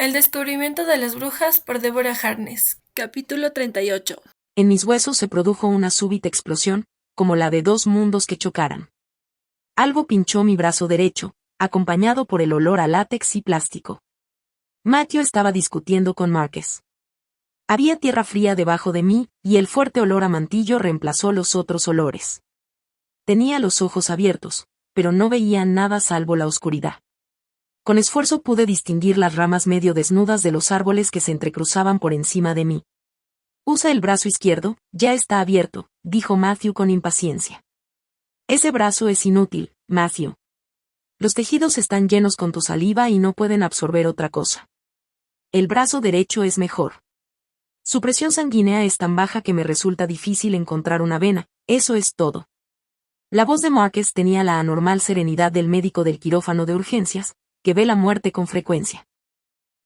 El descubrimiento de las brujas por Deborah Harkness. Capítulo 38. En mis huesos se produjo una súbita explosión, como la de dos mundos que chocaran. Algo pinchó mi brazo derecho, acompañado por el olor a látex y plástico. Matthew estaba discutiendo con Marcus. Había tierra fría debajo de mí, y el fuerte olor a mantillo reemplazó los otros olores. Tenía los ojos abiertos, pero no veía nada salvo la oscuridad. Con esfuerzo pude distinguir las ramas medio desnudas de los árboles que se entrecruzaban por encima de mí. Usa el brazo izquierdo, ya está abierto, dijo Matthew con impaciencia. Ese brazo es inútil, Matthew. Los tejidos están llenos con tu saliva y no pueden absorber otra cosa. El brazo derecho es mejor. Su presión sanguínea es tan baja que me resulta difícil encontrar una vena, eso es todo. La voz de Marcus tenía la anormal serenidad del médico del quirófano de urgencias, que ve la muerte con frecuencia.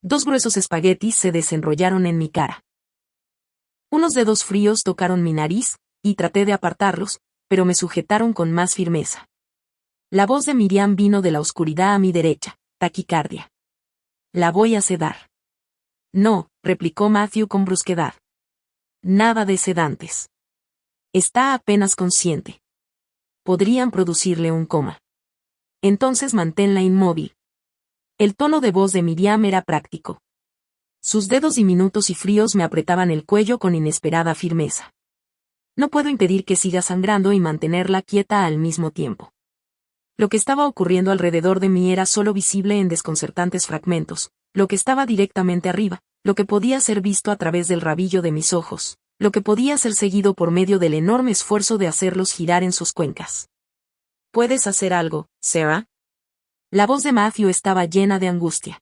Dos gruesos espaguetis se desenrollaron en mi cara. Unos dedos fríos tocaron mi nariz, y traté de apartarlos, pero me sujetaron con más firmeza. La voz de Miriam vino de la oscuridad a mi derecha, taquicardia. La voy a sedar. No, replicó Matthew con brusquedad. Nada de sedantes. Está apenas consciente. Podrían producirle un coma. Entonces manténla inmóvil. El tono de voz de Miriam era práctico. Sus dedos diminutos y fríos me apretaban el cuello con inesperada firmeza. No puedo impedir que siga sangrando y mantenerla quieta al mismo tiempo. Lo que estaba ocurriendo alrededor de mí era solo visible en desconcertantes fragmentos, lo que estaba directamente arriba, lo que podía ser visto a través del rabillo de mis ojos, lo que podía ser seguido por medio del enorme esfuerzo de hacerlos girar en sus cuencas. ¿Puedes hacer algo, Sarah? La voz de Matthew estaba llena de angustia.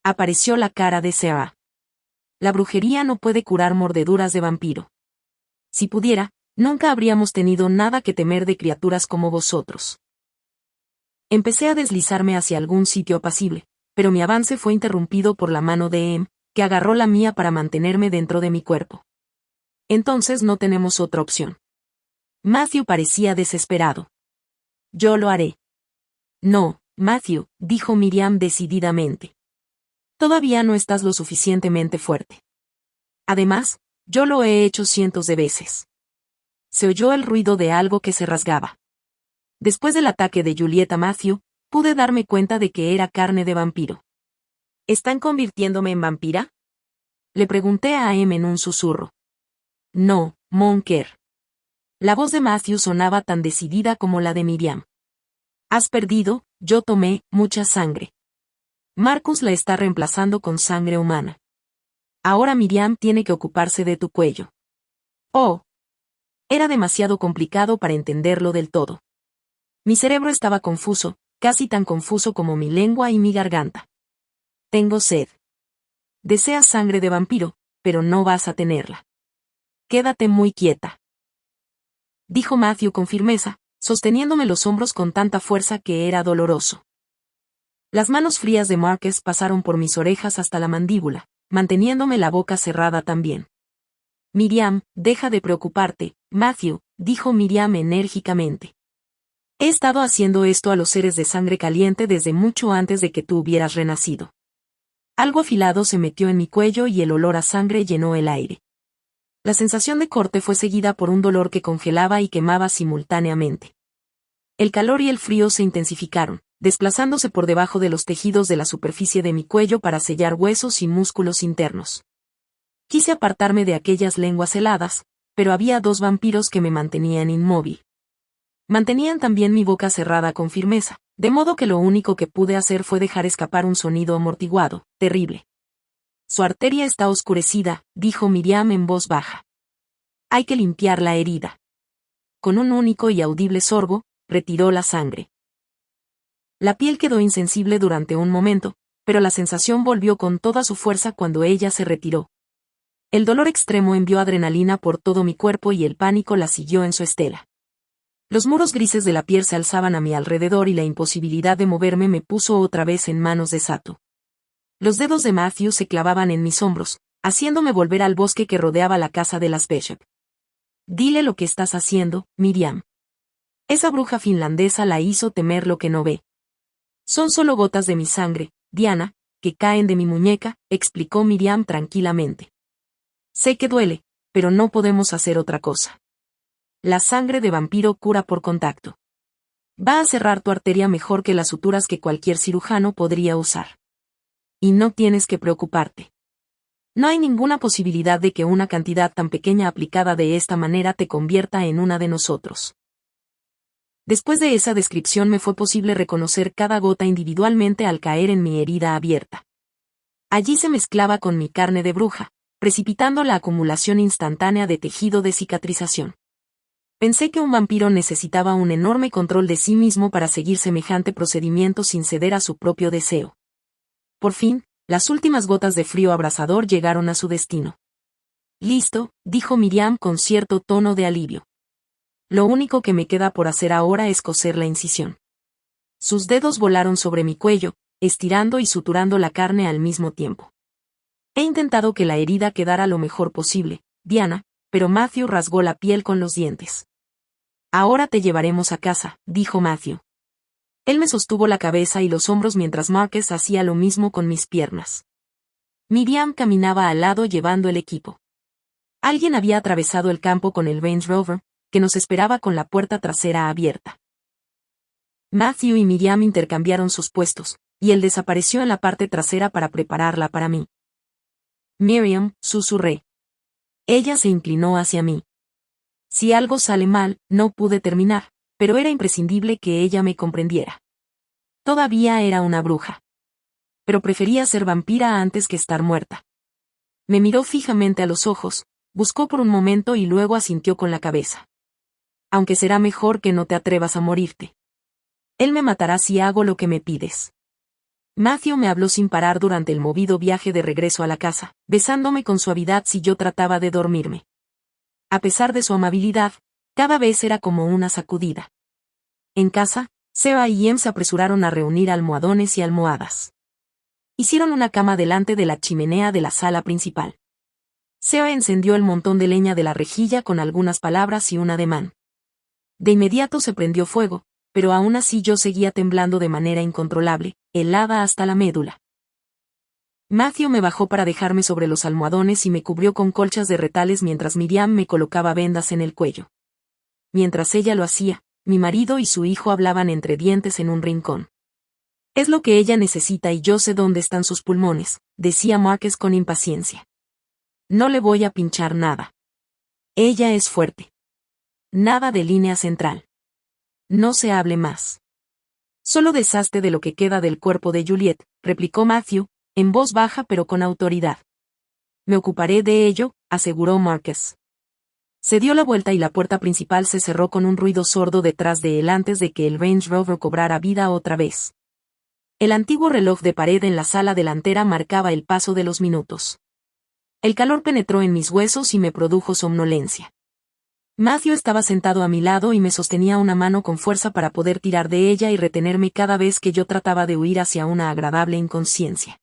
Apareció la cara de Sarah. La brujería no puede curar mordeduras de vampiro. Si pudiera, nunca habríamos tenido nada que temer de criaturas como vosotros. Empecé a deslizarme hacia algún sitio apacible, pero mi avance fue interrumpido por la mano de Em, que agarró la mía para mantenerme dentro de mi cuerpo. Entonces no tenemos otra opción. Matthew parecía desesperado. Yo lo haré. No, Matthew, dijo Miriam decididamente. Todavía no estás lo suficientemente fuerte. Además, yo lo he hecho cientos de veces. Se oyó el ruido de algo que se rasgaba. Después del ataque de Julieta Matthew, pude darme cuenta de que era carne de vampiro. ¿Están convirtiéndome en vampira? Le pregunté a Em en un susurro. No, Monker. La voz de Matthew sonaba tan decidida como la de Miriam. Has perdido, yo tomé mucha sangre. Marcus la está reemplazando con sangre humana. Ahora Miriam tiene que ocuparse de tu cuello. Oh. Era demasiado complicado para entenderlo del todo. Mi cerebro estaba confuso, casi tan confuso como mi lengua y mi garganta. Tengo sed. Deseas sangre de vampiro, pero no vas a tenerla. Quédate muy quieta. Dijo Matthew con firmeza, sosteniéndome los hombros con tanta fuerza que era doloroso. Las manos frías de Marcus pasaron por mis orejas hasta la mandíbula, manteniéndome la boca cerrada también. Miriam, deja de preocuparte, Matthew, dijo Miriam enérgicamente. He estado haciendo esto a los seres de sangre caliente desde mucho antes de que tú hubieras renacido. Algo afilado se metió en mi cuello y el olor a sangre llenó el aire. La sensación de corte fue seguida por un dolor que congelaba y quemaba simultáneamente. El calor y el frío se intensificaron, desplazándose por debajo de los tejidos de la superficie de mi cuello para sellar huesos y músculos internos. Quise apartarme de aquellas lenguas heladas, pero había dos vampiros que me mantenían inmóvil. Mantenían también mi boca cerrada con firmeza, de modo que lo único que pude hacer fue dejar escapar un sonido amortiguado, terrible. Su arteria está oscurecida, dijo Miriam en voz baja. Hay que limpiar la herida. Con un único y audible sorbo, retiró la sangre. La piel quedó insensible durante un momento, pero la sensación volvió con toda su fuerza cuando ella se retiró. El dolor extremo envió adrenalina por todo mi cuerpo y el pánico la siguió en su estela. Los muros grises de la piel se alzaban a mi alrededor y la imposibilidad de moverme me puso otra vez en manos de Sato. Los dedos de Matthew se clavaban en mis hombros, haciéndome volver al bosque que rodeaba la casa de las Bishop. Dile lo que estás haciendo, Miriam. Esa bruja finlandesa la hizo temer lo que no ve. Son solo gotas de mi sangre, Diana, que caen de mi muñeca, explicó Miriam tranquilamente. Sé que duele, pero no podemos hacer otra cosa. La sangre de vampiro cura por contacto. Va a cerrar tu arteria mejor que las suturas que cualquier cirujano podría usar. Y no tienes que preocuparte. No hay ninguna posibilidad de que una cantidad tan pequeña aplicada de esta manera te convierta en una de nosotros. Después de esa descripción me fue posible reconocer cada gota individualmente al caer en mi herida abierta. Allí se mezclaba con mi carne de bruja, precipitando la acumulación instantánea de tejido de cicatrización. Pensé que un vampiro necesitaba un enorme control de sí mismo para seguir semejante procedimiento sin ceder a su propio deseo. Por fin, las últimas gotas de frío abrasador llegaron a su destino. Listo, dijo Miriam con cierto tono de alivio. Lo único que me queda por hacer ahora es coser la incisión. Sus dedos volaron sobre mi cuello, estirando y suturando la carne al mismo tiempo. He intentado que la herida quedara lo mejor posible, Diana, pero Matthew rasgó la piel con los dientes. Ahora te llevaremos a casa, dijo Matthew. Él me sostuvo la cabeza y los hombros mientras Marcus hacía lo mismo con mis piernas. Miriam caminaba al lado llevando el equipo. Alguien había atravesado el campo con el Range Rover, que nos esperaba con la puerta trasera abierta. Matthew y Miriam intercambiaron sus puestos, y él desapareció en la parte trasera para prepararla para mí. Miriam, susurré. Ella se inclinó hacia mí. Si algo sale mal, no pude terminar, pero era imprescindible que ella me comprendiera. Todavía era una bruja. Pero prefería ser vampira antes que estar muerta. Me miró fijamente a los ojos, buscó por un momento y luego asintió con la cabeza. Aunque será mejor que no te atrevas a morirte. Él me matará si hago lo que me pides. Matthew me habló sin parar durante el movido viaje de regreso a la casa, besándome con suavidad si yo trataba de dormirme. A pesar de su amabilidad, cada vez era como una sacudida. En casa, Sarah y Em se apresuraron a reunir almohadones y almohadas. Hicieron una cama delante de la chimenea de la sala principal. Sarah encendió el montón de leña de la rejilla con algunas palabras y un ademán. De inmediato se prendió fuego, pero aún así yo seguía temblando de manera incontrolable, helada hasta la médula. Matthew me bajó para dejarme sobre los almohadones y me cubrió con colchas de retales mientras Miriam me colocaba vendas en el cuello. Mientras ella lo hacía, mi marido y su hijo hablaban entre dientes en un rincón. Es lo que ella necesita y yo sé dónde están sus pulmones, decía Marcus con impaciencia. No le voy a pinchar nada. Ella es fuerte. Nada de línea central. No se hable más. Solo deshazte de lo que queda del cuerpo de Juliet, replicó Matthew, en voz baja pero con autoridad. Me ocuparé de ello, aseguró Marcus. Se dio la vuelta y la puerta principal se cerró con un ruido sordo detrás de él antes de que el Range Rover cobrara vida otra vez. El antiguo reloj de pared en la sala delantera marcaba el paso de los minutos. El calor penetró en mis huesos y me produjo somnolencia. Matthew estaba sentado a mi lado y me sostenía una mano con fuerza para poder tirar de ella y retenerme cada vez que yo trataba de huir hacia una agradable inconsciencia.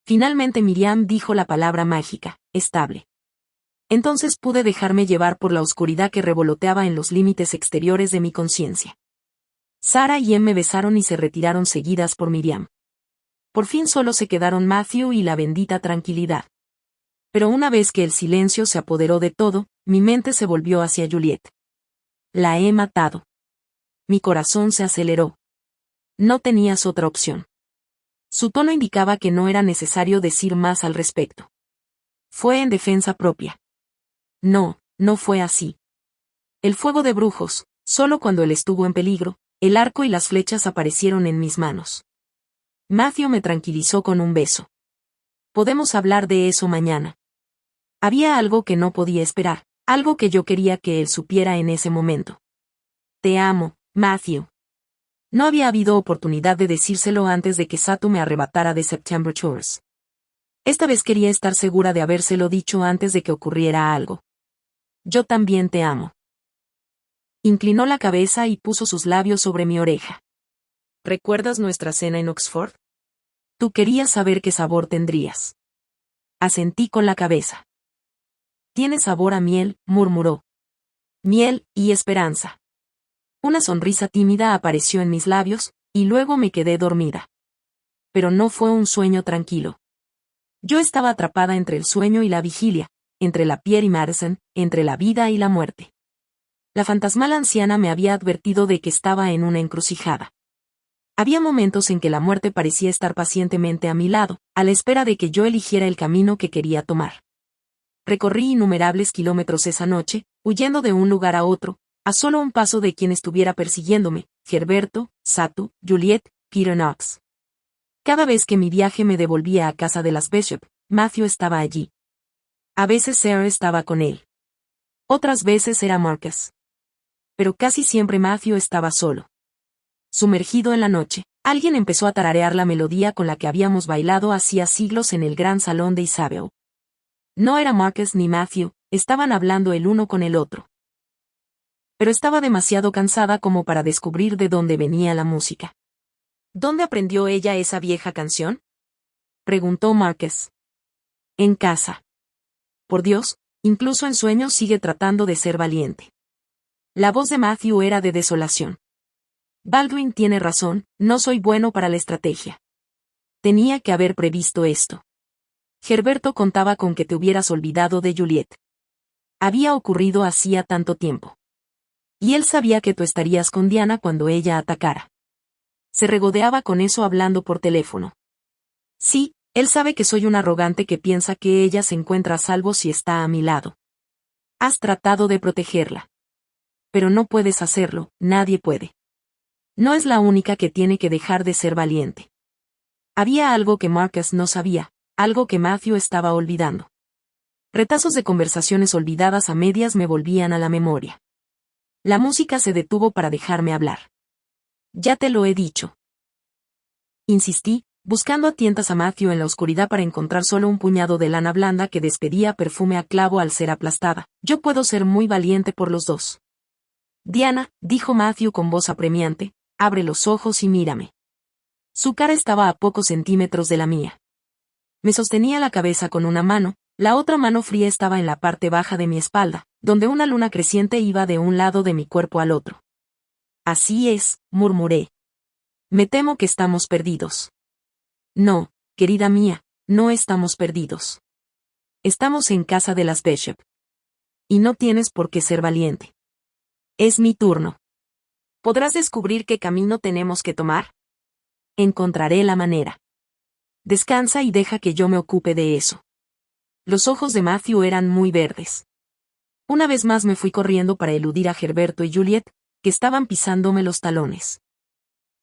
Finalmente Miriam dijo la palabra mágica, estable. Entonces pude dejarme llevar por la oscuridad que revoloteaba en los límites exteriores de mi conciencia. Sarah y Em me besaron y se retiraron seguidas por Miriam. Por fin solo se quedaron Matthew y la bendita tranquilidad. Pero una vez que el silencio se apoderó de todo, mi mente se volvió hacia Juliet. La he matado. Mi corazón se aceleró. No tenías otra opción. Su tono indicaba que no era necesario decir más al respecto. Fue en defensa propia. No, no fue así. El fuego de brujos, solo cuando él estuvo en peligro, el arco y las flechas aparecieron en mis manos. Matthew me tranquilizó con un beso. Podemos hablar de eso mañana. Había algo que no podía esperar, algo que yo quería que él supiera en ese momento. Te amo, Matthew. No había habido oportunidad de decírselo antes de que Satu me arrebatara de September Shores. Esta vez quería estar segura de habérselo dicho antes de que ocurriera algo. Yo también te amo. Inclinó la cabeza y puso sus labios sobre mi oreja. ¿Recuerdas nuestra cena en Oxford? Tú querías saber qué sabor tendrías. Asentí con la cabeza. Tiene sabor a miel, murmuró. Miel y esperanza. Una sonrisa tímida apareció en mis labios, y luego me quedé dormida. pero no fue un sueño tranquilo. Yo estaba atrapada entre el sueño y la vigilia, entre la Pierre y Madison, entre la vida y la muerte. La fantasmal anciana me había advertido de que estaba en una encrucijada. Había momentos en que la muerte parecía estar pacientemente a mi lado, a la espera de que yo eligiera el camino que quería tomar. Recorrí innumerables kilómetros esa noche, huyendo de un lugar a otro, a solo un paso de quien estuviera persiguiéndome, Gerberto, Satu, Juliet, Peter Knox. Cada vez que mi viaje me devolvía a casa de las Bishop, Matthew estaba allí. A veces Sarah estaba con él. Otras veces era Marcus. Pero casi siempre Matthew estaba solo. Sumergido en la noche, alguien empezó a tararear la melodía con la que habíamos bailado hacía siglos en el gran salón de Isabel. No era Marcus ni Matthew, estaban hablando el uno con el otro. Pero estaba demasiado cansada como para descubrir de dónde venía la música. ¿Dónde aprendió ella esa vieja canción?, preguntó Marcus. En casa. Por Dios, incluso en sueños sigue tratando de ser valiente. La voz de Matthew era de desolación. Baldwin tiene razón, no soy bueno para la estrategia. Tenía que haber previsto esto. Gerberto contaba con que te hubieras olvidado de Juliet. Había ocurrido hacía tanto tiempo. Y él sabía que tú estarías con Diana cuando ella atacara. Se regodeaba con eso hablando por teléfono. Sí, él sabe que soy un arrogante que piensa que ella se encuentra a salvo si está a mi lado. Has tratado de protegerla. Pero no puedes hacerlo, nadie puede. No es la única que tiene que dejar de ser valiente. Había algo que Marcus no sabía, algo que Matthew estaba olvidando. Retazos de conversaciones olvidadas a medias me volvían a la memoria. La música se detuvo para dejarme hablar. Ya te lo he dicho. Insistí, buscando a tientas a Matthew en la oscuridad para encontrar solo un puñado de lana blanda que despedía perfume a clavo al ser aplastada. Yo puedo ser muy valiente por los dos. Diana, dijo Matthew con voz apremiante, abre los ojos y mírame. Su cara estaba a pocos centímetros de la mía. Me sostenía la cabeza con una mano, la otra mano fría estaba en la parte baja de mi espalda, donde una luna creciente iba de un lado de mi cuerpo al otro. Así es, murmuré. Me temo que estamos perdidos. No, querida mía, no estamos perdidos. Estamos en casa de las Bishop. Y no tienes por qué ser valiente. Es mi turno. ¿Podrás descubrir qué camino tenemos que tomar? Encontraré la manera. Descansa y deja que yo me ocupe de eso. Los ojos de Matthew eran muy verdes. Una vez más me fui corriendo para eludir a Gerberto y Juliet, que estaban pisándome los talones.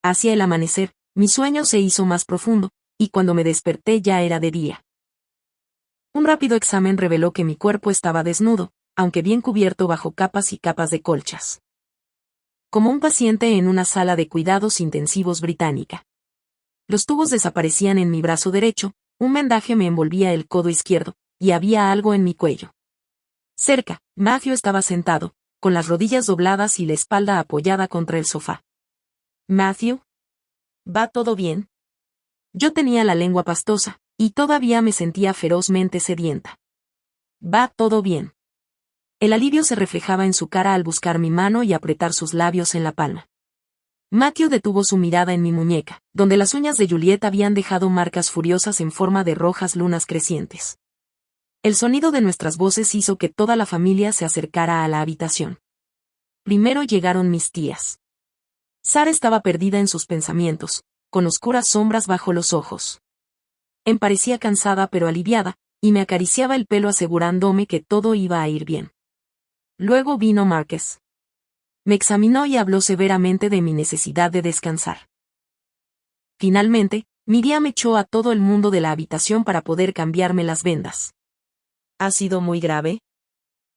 Hacia el amanecer, mi sueño se hizo más profundo, y cuando me desperté ya era de día. Un rápido examen reveló que mi cuerpo estaba desnudo, aunque bien cubierto bajo capas y capas de colchas. Como un paciente en una sala de cuidados intensivos británica. Los tubos desaparecían en mi brazo derecho, un vendaje me envolvía el codo izquierdo, y había algo en mi cuello. Cerca, Matthew estaba sentado, con las rodillas dobladas y la espalda apoyada contra el sofá. Matthew, ¿va todo bien? Yo tenía la lengua pastosa, y todavía me sentía ferozmente sedienta. Va todo bien. El alivio se reflejaba en su cara al buscar mi mano y apretar sus labios en la palma. Matthew detuvo su mirada en mi muñeca, donde las uñas de Juliet habían dejado marcas furiosas en forma de rojas lunas crecientes. El sonido de nuestras voces hizo que toda la familia se acercara a la habitación. Primero llegaron mis tías. Sara estaba perdida en sus pensamientos, con oscuras sombras bajo los ojos. Parecía cansada pero aliviada, y me acariciaba el pelo asegurándome que todo iba a ir bien. Luego vino Marcus. Me examinó y habló severamente de mi necesidad de descansar. Finalmente, Miriam echó a todo el mundo de la habitación para poder cambiarme las vendas. ¿Ha sido muy grave?,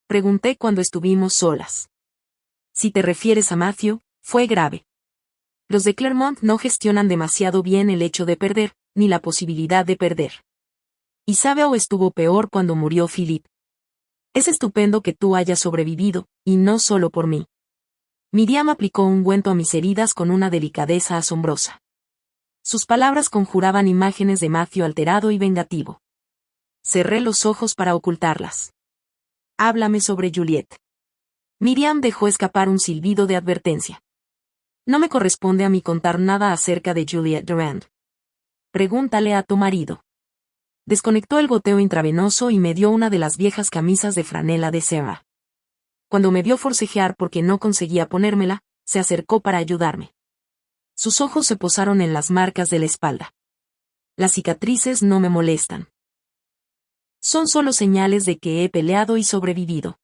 pregunté cuando estuvimos solas. Si te refieres a Matthew, fue grave. Los de Claremont no gestionan demasiado bien el hecho de perder, ni la posibilidad de perder. Isabel estuvo peor cuando murió Philip. Es estupendo que tú hayas sobrevivido, y no solo por mí. Miriam aplicó ungüento a mis heridas con una delicadeza asombrosa. Sus palabras conjuraban imágenes de Matthew alterado y vengativo. Cerré los ojos para ocultarlas. Háblame sobre Juliet. Miriam dejó escapar un silbido de advertencia. No me corresponde a mí contar nada acerca de Juliet Durand. Pregúntale a tu marido. Desconectó el goteo intravenoso y me dio una de las viejas camisas de franela de Sarah. Cuando me vio forcejear porque no conseguía ponérmela, se acercó para ayudarme. Sus ojos se posaron en las marcas de la espalda. Las cicatrices no me molestan. Son solo señales de que he peleado y sobrevivido.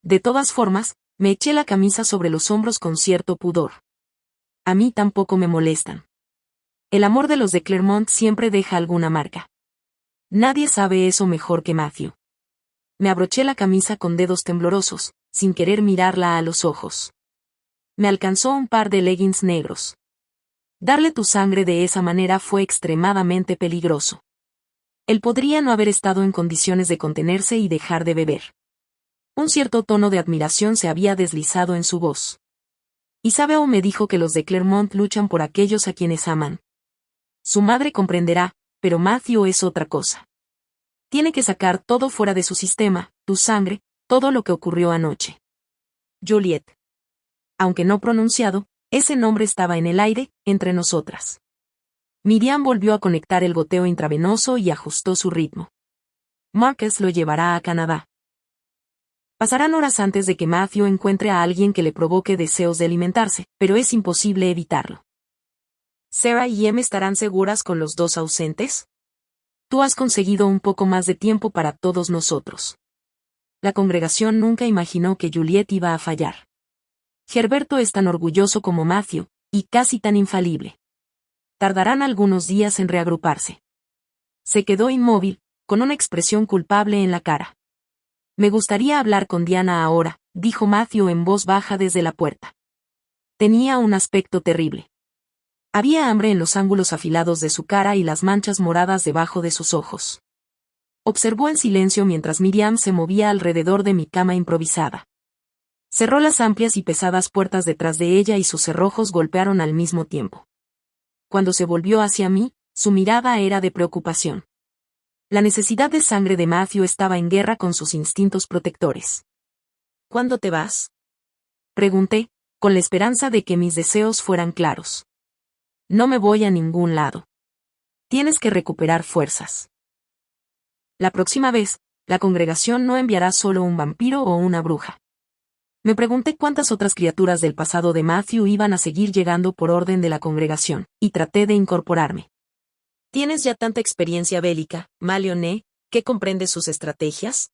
De todas formas, me eché la camisa sobre los hombros con cierto pudor. A mí tampoco me molestan. El amor de los de Claremont siempre deja alguna marca. Nadie sabe eso mejor que Matthew. Me abroché la camisa con dedos temblorosos, sin querer mirarla a los ojos. Me alcanzó un par de leggings negros. Darle tu sangre de esa manera fue extremadamente peligroso. Él podría no haber estado en condiciones de contenerse y dejar de beber. Un cierto tono de admiración se había deslizado en su voz. Isabel me dijo que los de Claremont luchan por aquellos a quienes aman. Su madre comprenderá, pero Matthew es otra cosa. Tiene que sacar todo fuera de su sistema, tu sangre, todo lo que ocurrió anoche. Juliet. Aunque no pronunciado, ese nombre estaba en el aire, entre nosotras. Miriam volvió a conectar el goteo intravenoso y ajustó su ritmo. Marcus lo llevará a Canadá. Pasarán horas antes de que Matthew encuentre a alguien que le provoque deseos de alimentarse, pero es imposible evitarlo. ¿Sarah y Em estarán seguras con los dos ausentes? Tú has conseguido un poco más de tiempo para todos nosotros. La congregación nunca imaginó que Juliet iba a fallar. Herberto es tan orgulloso como Matthew, y casi tan infalible. Tardarán algunos días en reagruparse. Se quedó inmóvil, con una expresión culpable en la cara. Me gustaría hablar con Diana ahora, dijo Matthew en voz baja desde la puerta. Tenía un aspecto terrible. Había hambre en los ángulos afilados de su cara y las manchas moradas debajo de sus ojos. Observó en silencio mientras Miriam se movía alrededor de mi cama improvisada. Cerró las amplias y pesadas puertas detrás de ella y sus cerrojos golpearon al mismo tiempo. Cuando se volvió hacia mí, su mirada era de preocupación. La necesidad de sangre de Matthew estaba en guerra con sus instintos protectores. ¿Cuándo te vas? Pregunté, con la esperanza de que mis deseos fueran claros. No me voy a ningún lado. Tienes que recuperar fuerzas. La próxima vez, la congregación no enviará solo un vampiro o una bruja. Me pregunté cuántas otras criaturas del pasado de Matthew iban a seguir llegando por orden de la congregación, y traté de incorporarme. ¿Tienes ya tanta experiencia bélica, Malioné, que comprendes sus estrategias?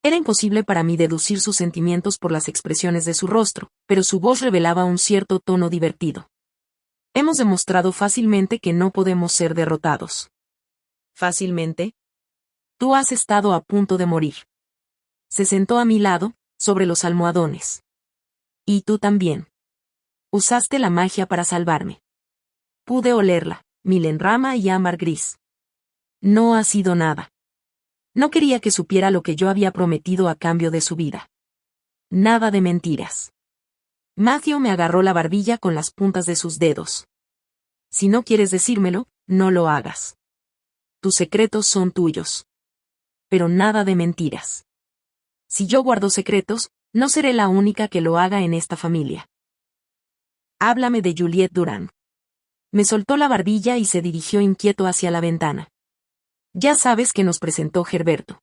Era imposible para mí deducir sus sentimientos por las expresiones de su rostro, pero su voz revelaba un cierto tono divertido. Hemos demostrado fácilmente que no podemos ser derrotados. ¿Fácilmente? Tú has estado a punto de morir. Se sentó a mi lado, sobre los almohadones. Y tú también. Usaste la magia para salvarme. Pude olerla, milenrama y ámbar gris. No ha sido nada. No quería que supiera lo que yo había prometido a cambio de su vida. Nada de mentiras. Matthew me agarró la barbilla con las puntas de sus dedos. Si no quieres decírmelo, no lo hagas. Tus secretos son tuyos. Pero nada de mentiras. Si yo guardo secretos, no seré la única que lo haga en esta familia. Háblame de Juliet Durand. Me soltó la barbilla y se dirigió inquieto hacia la ventana. Ya sabes que nos presentó Herberto.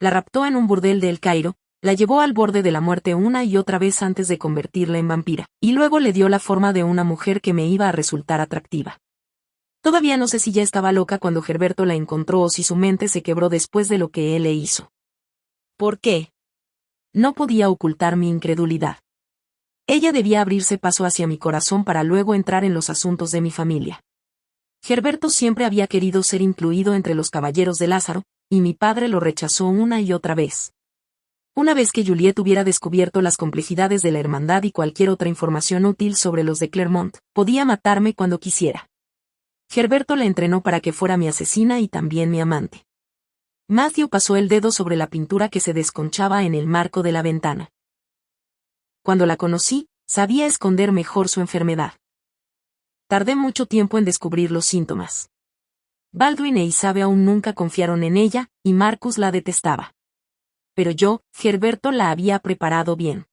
La raptó en un burdel de El Cairo, la llevó al borde de la muerte una y otra vez antes de convertirla en vampira, y luego le dio la forma de una mujer que me iba a resultar atractiva. Todavía no sé si ya estaba loca cuando Herberto la encontró o si su mente se quebró después de lo que él le hizo. ¿Por qué? No podía ocultar mi incredulidad. Ella debía abrirse paso hacia mi corazón para luego entrar en los asuntos de mi familia. Herberto siempre había querido ser incluido entre los caballeros de Lázaro, y mi padre lo rechazó una y otra vez. Una vez que Juliet hubiera descubierto las complejidades de la hermandad y cualquier otra información útil sobre los de Claremont, podía matarme cuando quisiera. Herberto la entrenó para que fuera mi asesina y también mi amante. Matthew pasó el dedo sobre la pintura que se desconchaba en el marco de la ventana. Cuando la conocí, sabía esconder mejor su enfermedad. Tardé mucho tiempo en descubrir los síntomas. Baldwin e Isabel aún nunca confiaron en ella, y Marcus la detestaba. Pero yo, Herberto la había preparado bien.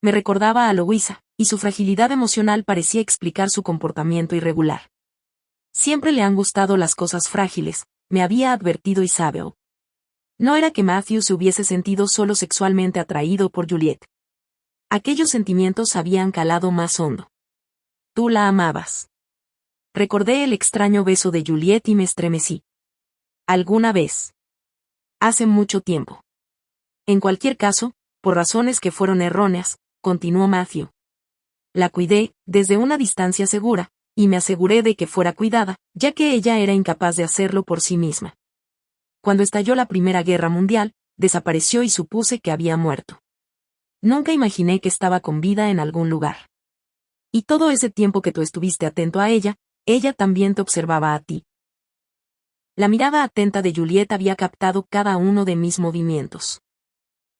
Me recordaba a Louisa, y su fragilidad emocional parecía explicar su comportamiento irregular. Siempre le han gustado las cosas frágiles, me había advertido Isabel. No era que Matthew se hubiese sentido solo sexualmente atraído por Juliet. Aquellos sentimientos habían calado más hondo. Tú la amabas. Recordé el extraño beso de Juliet y me estremecí. ¿Alguna vez? Hace mucho tiempo. En cualquier caso, por razones que fueron erróneas, continuó Matthew. La cuidé, desde una distancia segura, y me aseguré de que fuera cuidada, ya que ella era incapaz de hacerlo por sí misma. Cuando estalló la Primera Guerra Mundial, desapareció y supuse que había muerto. Nunca imaginé que estaba con vida en algún lugar. Y todo ese tiempo que tú estuviste atento a ella también te observaba a ti. La mirada atenta de Juliet había captado cada uno de mis movimientos.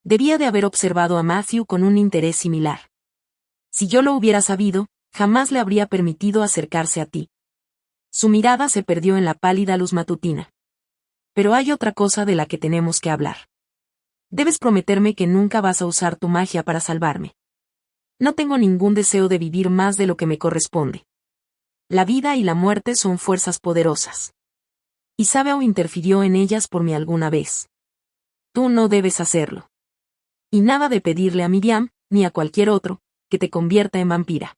Debía de haber observado a Matthew con un interés similar. Si yo lo hubiera sabido, jamás le habría permitido acercarse a ti. Su mirada se perdió en la pálida luz matutina. Pero hay otra cosa de la que tenemos que hablar. Debes prometerme que nunca vas a usar tu magia para salvarme. No tengo ningún deseo de vivir más de lo que me corresponde. La vida y la muerte son fuerzas poderosas. Isabel interfirió en ellas por mí alguna vez. Tú no debes hacerlo. Y nada de pedirle a Miriam, ni a cualquier otro, que te convierta en vampira.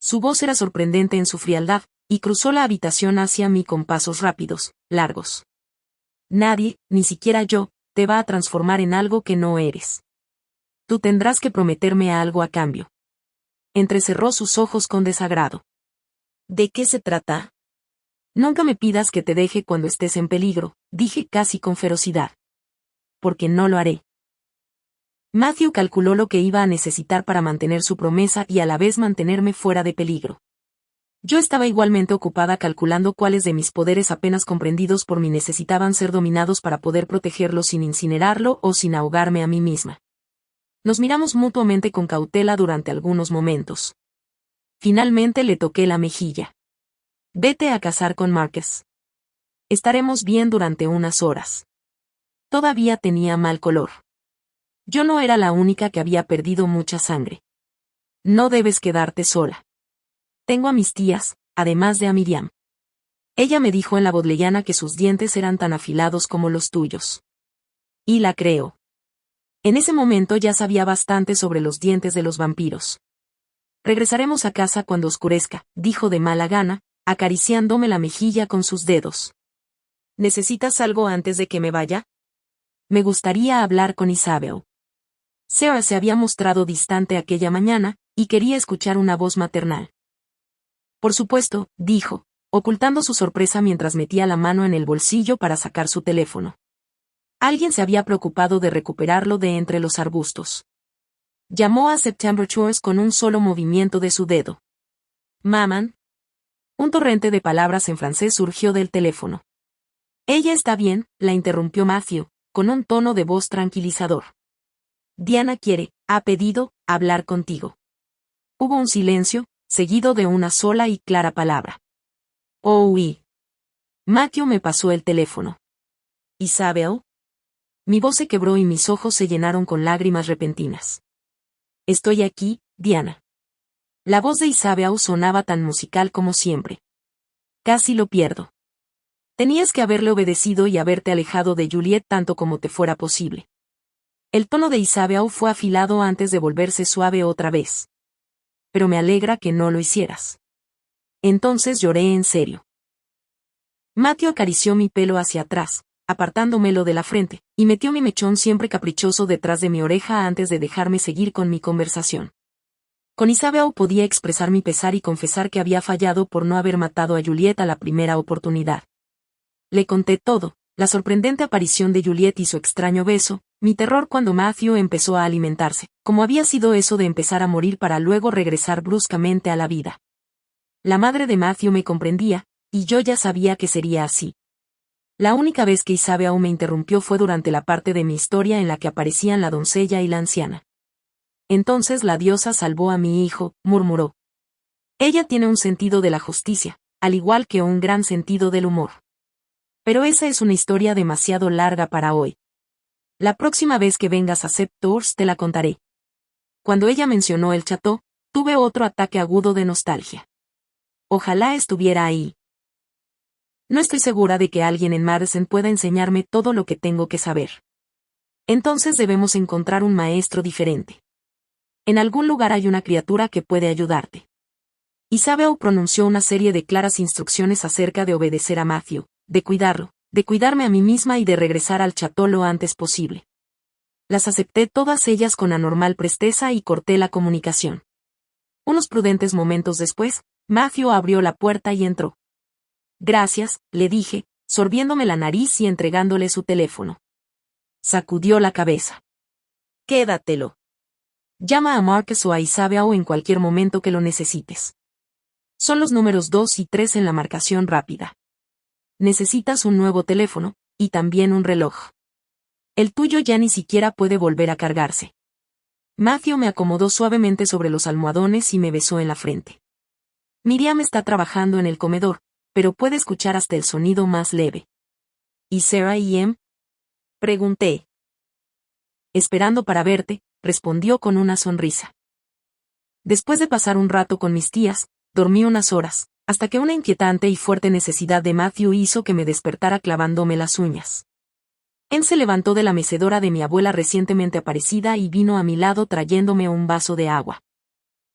Su voz era sorprendente en su frialdad, y cruzó la habitación hacia mí con pasos rápidos, largos. Nadie, ni siquiera yo, te va a transformar en algo que no eres. Tú tendrás que prometerme algo a cambio. Entrecerró sus ojos con desagrado. ¿De qué se trata? Nunca me pidas que te deje cuando estés en peligro, dije casi con ferocidad. Porque no lo haré. Matthew calculó lo que iba a necesitar para mantener su promesa y a la vez mantenerme fuera de peligro. Yo estaba igualmente ocupada calculando cuáles de mis poderes apenas comprendidos por mí necesitaban ser dominados para poder protegerlo sin incinerarlo o sin ahogarme a mí misma. Nos miramos mutuamente con cautela durante algunos momentos. Finalmente le toqué la mejilla. Vete a cazar con Marcus. Estaremos bien durante unas horas. Todavía tenía mal color. Yo no era la única que había perdido mucha sangre. No debes quedarte sola. Tengo a mis tías, además de a Miriam. Ella me dijo en la bodleiana que sus dientes eran tan afilados como los tuyos. Y la creo. En ese momento ya sabía bastante sobre los dientes de los vampiros. Regresaremos a casa cuando oscurezca, dijo de mala gana, acariciándome la mejilla con sus dedos. ¿Necesitas algo antes de que me vaya? Me gustaría hablar con Isabel. Sarah se había mostrado distante aquella mañana, y quería escuchar una voz maternal. Por supuesto, dijo, ocultando su sorpresa mientras metía la mano en el bolsillo para sacar su teléfono. Alguien se había preocupado de recuperarlo de entre los arbustos. Llamó a September Chores con un solo movimiento de su dedo. Maman. Un torrente de palabras en francés surgió del teléfono. Ella está bien, la interrumpió Matthew, con un tono de voz tranquilizador. Diana ha pedido, hablar contigo. Hubo un silencio, seguido de una sola y clara palabra. Oh, oui. Matthew me pasó el teléfono. Isabel. Mi voz se quebró y mis ojos se llenaron con lágrimas repentinas. Estoy aquí, Diana. La voz de Isabel sonaba tan musical como siempre. Casi lo pierdo. Tenías que haberle obedecido y haberte alejado de Juliet tanto como te fuera posible. El tono de Isabel fue afilado antes de volverse suave otra vez. Pero me alegra que no lo hicieras. Entonces lloré en serio. Matthew acarició mi pelo hacia atrás, apartándomelo de la frente, y metió mi mechón siempre caprichoso detrás de mi oreja antes de dejarme seguir con mi conversación. Con Isabel podía expresar mi pesar y confesar que había fallado por no haber matado a Juliet a la primera oportunidad. Le conté todo, la sorprendente aparición de Juliet y su extraño beso, mi terror cuando Matthew empezó a alimentarse, como había sido eso de empezar a morir para luego regresar bruscamente a la vida. La madre de Matthew me comprendía, y yo ya sabía que sería así. La única vez que Isabel me interrumpió fue durante la parte de mi historia en la que aparecían la doncella y la anciana. Entonces la diosa salvó a mi hijo, murmuró. Ella tiene un sentido de la justicia, al igual que un gran sentido del humor. Pero esa es una historia demasiado larga para hoy. La próxima vez que vengas a Sept Tours te la contaré. Cuando ella mencionó el Chateau, tuve otro ataque agudo de nostalgia. Ojalá estuviera ahí. No estoy segura de que alguien en Madison pueda enseñarme todo lo que tengo que saber. Entonces debemos encontrar un maestro diferente. En algún lugar hay una criatura que puede ayudarte. Isabel pronunció una serie de claras instrucciones acerca de obedecer a Matthew, de cuidarlo, de cuidarme a mí misma y de regresar al chateau lo antes posible. Las acepté todas ellas con anormal presteza y corté la comunicación. Unos prudentes momentos después, Matthew abrió la puerta y entró. Gracias, le dije, sorbiéndome la nariz y entregándole su teléfono. Sacudió la cabeza. Quédatelo. Llama a Marcus o a Isabel en cualquier momento que lo necesites. Son los números 2 y 3 en la marcación rápida. Necesitas un nuevo teléfono, y también un reloj. El tuyo ya ni siquiera puede volver a cargarse. Matthew me acomodó suavemente sobre los almohadones y me besó en la frente. Miriam está trabajando en el comedor, pero puede escuchar hasta el sonido más leve. ¿Y Sarah y Em? Pregunté. Esperando para verte, respondió con una sonrisa. Después de pasar un rato con mis tías, dormí unas horas, hasta que una inquietante y fuerte necesidad de Matthew hizo que me despertara clavándome las uñas. Em se levantó de la mecedora de mi abuela recientemente aparecida y vino a mi lado trayéndome un vaso de agua.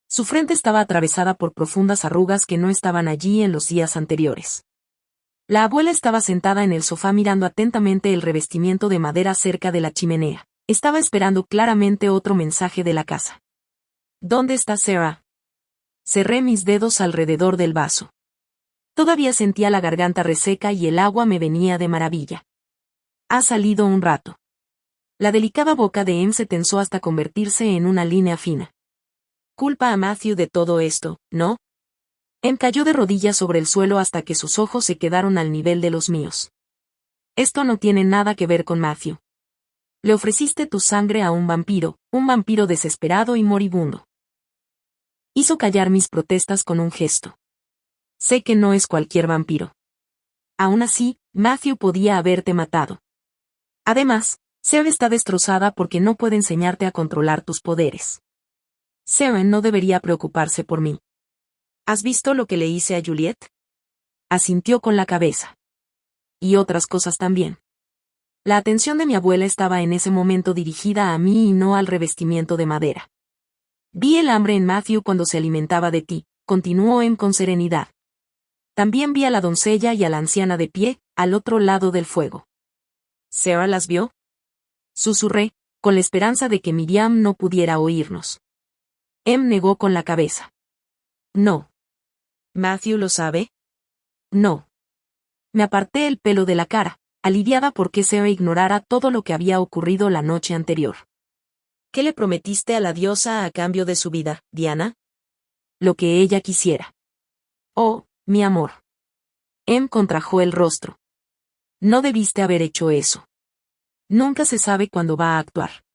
Su frente estaba atravesada por profundas arrugas que no estaban allí en los días anteriores. La abuela estaba sentada en el sofá mirando atentamente el revestimiento de madera cerca de la chimenea. Estaba esperando claramente otro mensaje de la casa. ¿Dónde está Sarah? Cerré mis dedos alrededor del vaso. Todavía sentía la garganta reseca y el agua me venía de maravilla. Ha salido un rato. La delicada boca de Em se tensó hasta convertirse en una línea fina. Culpa a Matthew de todo esto, ¿no? Em cayó de rodillas sobre el suelo hasta que sus ojos se quedaron al nivel de los míos. Esto no tiene nada que ver con Matthew. Le ofreciste tu sangre a un vampiro desesperado y moribundo. Hizo callar mis protestas con un gesto. Sé que no es cualquier vampiro. Aún así, Matthew podía haberte matado. Además, Sarah está destrozada porque no puede enseñarte a controlar tus poderes. Sarah no debería preocuparse por mí. ¿Has visto lo que le hice a Juliet? Asintió con la cabeza. Y otras cosas también. La atención de mi abuela estaba en ese momento dirigida a mí y no al revestimiento de madera. Vi el hambre en Matthew cuando se alimentaba de ti, continuó Em con serenidad. También vi a la doncella y a la anciana de pie, al otro lado del fuego. ¿Sarah las vio? Susurré, con la esperanza de que Miriam no pudiera oírnos. Em negó con la cabeza. No. ¿Matthew lo sabe? No. Me aparté el pelo de la cara, aliviada porque Sarah ignorara todo lo que había ocurrido la noche anterior. ¿Qué le prometiste a la diosa a cambio de su vida, Diana? Lo que ella quisiera. Oh, mi amor. Em contrajo el rostro. No debiste haber hecho eso. Nunca se sabe cuándo va a actuar.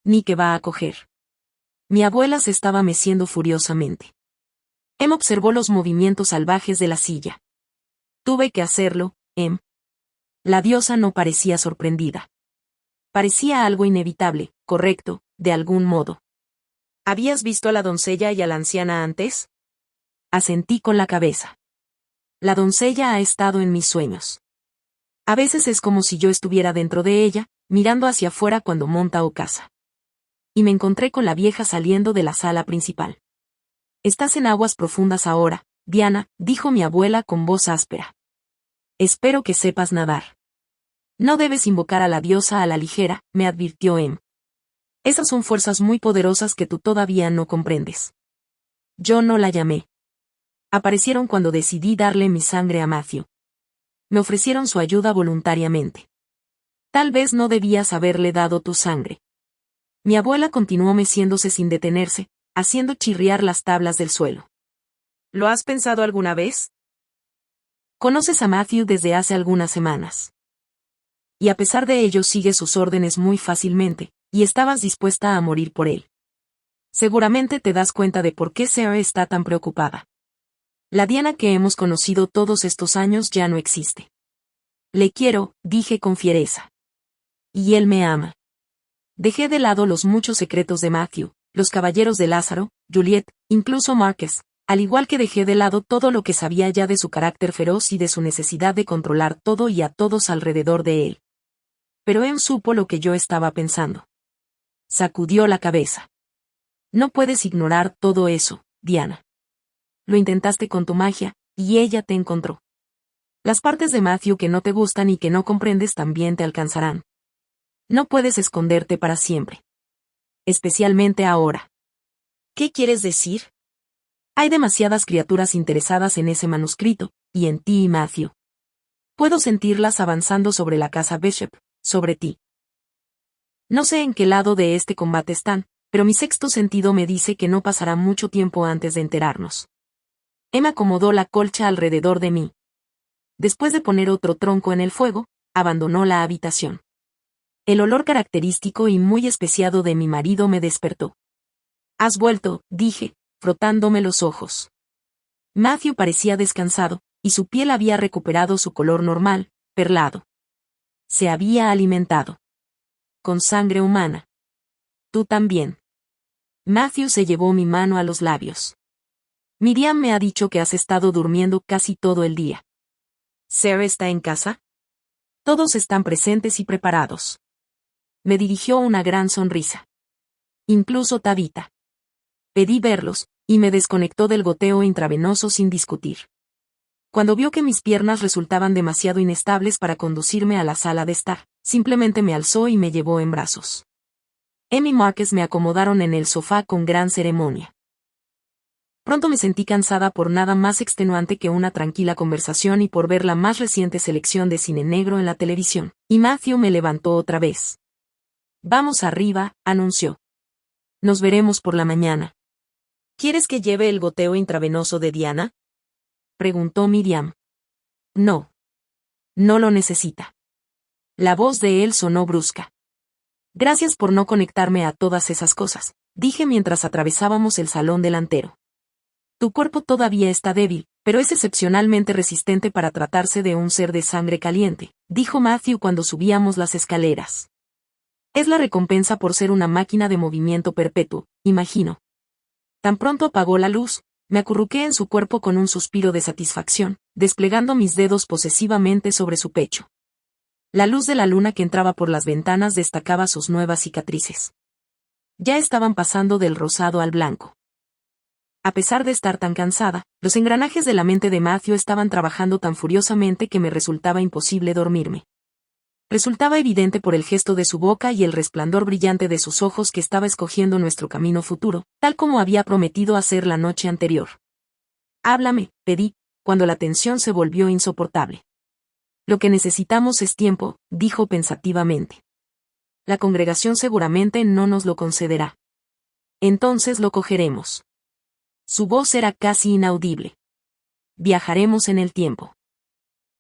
Ni qué va a coger. Mi abuela se estaba meciendo furiosamente. Em observó los movimientos salvajes de la silla. Tuve que hacerlo, Em. La diosa no parecía sorprendida. Parecía algo inevitable, correcto, de algún modo. ¿Habías visto a la doncella y a la anciana antes? Asentí con la cabeza. La doncella ha estado en mis sueños. A veces es como si yo estuviera dentro de ella, mirando hacia afuera cuando monta o caza. Y me encontré con la vieja saliendo de la sala principal. Estás en aguas profundas ahora, Diana, dijo mi abuela con voz áspera. Espero que sepas nadar. No debes invocar a la diosa a la ligera, me advirtió Em. Esas son fuerzas muy poderosas que tú todavía no comprendes. Yo no la llamé. Aparecieron cuando decidí darle mi sangre a Matthew. Me ofrecieron su ayuda voluntariamente. Tal vez no debías haberle dado tu sangre. Mi abuela continuó meciéndose sin detenerse, haciendo chirriar las tablas del suelo. ¿Lo has pensado alguna vez? Conoces a Matthew desde hace algunas semanas. Y a pesar de ello sigues sus órdenes muy fácilmente, y estabas dispuesta a morir por él. Seguramente te das cuenta de por qué Sarah está tan preocupada. La Diana que hemos conocido todos estos años ya no existe. Le quiero, dije con fiereza. Y él me ama. Dejé de lado los muchos secretos de Matthew, los caballeros de Lázaro, Juliet, incluso Marcus, al igual que dejé de lado todo lo que sabía ya de su carácter feroz y de su necesidad de controlar todo y a todos alrededor de él. Pero él supo lo que yo estaba pensando. Sacudió la cabeza. No puedes ignorar todo eso, Diana. Lo intentaste con tu magia, y ella te encontró. Las partes de Matthew que no te gustan y que no comprendes también te alcanzarán. No puedes esconderte para siempre. Especialmente ahora. ¿Qué quieres decir? Hay demasiadas criaturas interesadas en ese manuscrito, y en ti y Matthew. Puedo sentirlas avanzando sobre la casa Bishop, sobre ti. No sé en qué lado de este combate están, pero mi sexto sentido me dice que no pasará mucho tiempo antes de enterarnos. Emma acomodó la colcha alrededor de mí. Después de poner otro tronco en el fuego, abandonó la habitación. El olor característico y muy especiado de mi marido me despertó. «Has vuelto», dije, frotándome los ojos. Matthew parecía descansado, y su piel había recuperado su color normal, perlado. Se había alimentado. Con sangre humana. Tú también. Matthew se llevó mi mano a los labios. Miriam me ha dicho que has estado durmiendo casi todo el día. ¿Sarah está en casa? Todos están presentes y preparados. Me dirigió una gran sonrisa. Incluso Tabitha. Pedí verlos, y me desconectó del goteo intravenoso sin discutir. Cuando vio que mis piernas resultaban demasiado inestables para conducirme a la sala de estar, simplemente me alzó y me llevó en brazos. Em y Marcus me acomodaron en el sofá con gran ceremonia. Pronto me sentí cansada por nada más extenuante que una tranquila conversación y por ver la más reciente selección de cine negro en la televisión, y Matthew me levantó otra vez. «Vamos arriba», anunció. «Nos veremos por la mañana». «¿Quieres que lleve el goteo intravenoso de Diana?», preguntó Miriam. «No. No lo necesita». La voz de él sonó brusca. «Gracias por no conectarme a todas esas cosas», dije mientras atravesábamos el salón delantero. «Tu cuerpo todavía está débil, pero es excepcionalmente resistente para tratarse de un ser de sangre caliente», dijo Matthew cuando subíamos las escaleras. «Es la recompensa por ser una máquina de movimiento perpetuo, imagino». Tan pronto apagó la luz, me acurruqué en su cuerpo con un suspiro de satisfacción, desplegando mis dedos posesivamente sobre su pecho. La luz de la luna que entraba por las ventanas destacaba sus nuevas cicatrices. Ya estaban pasando del rosado al blanco. A pesar de estar tan cansada, los engranajes de la mente de Matthew estaban trabajando tan furiosamente que me resultaba imposible dormirme. Resultaba evidente por el gesto de su boca y el resplandor brillante de sus ojos que estaba escogiendo nuestro camino futuro, tal como había prometido hacer la noche anterior. «Háblame», pedí, cuando la tensión se volvió insoportable. «Lo que necesitamos es tiempo», dijo pensativamente. «La congregación seguramente no nos lo concederá. Entonces lo cogeremos». Su voz era casi inaudible. «Viajaremos en el tiempo».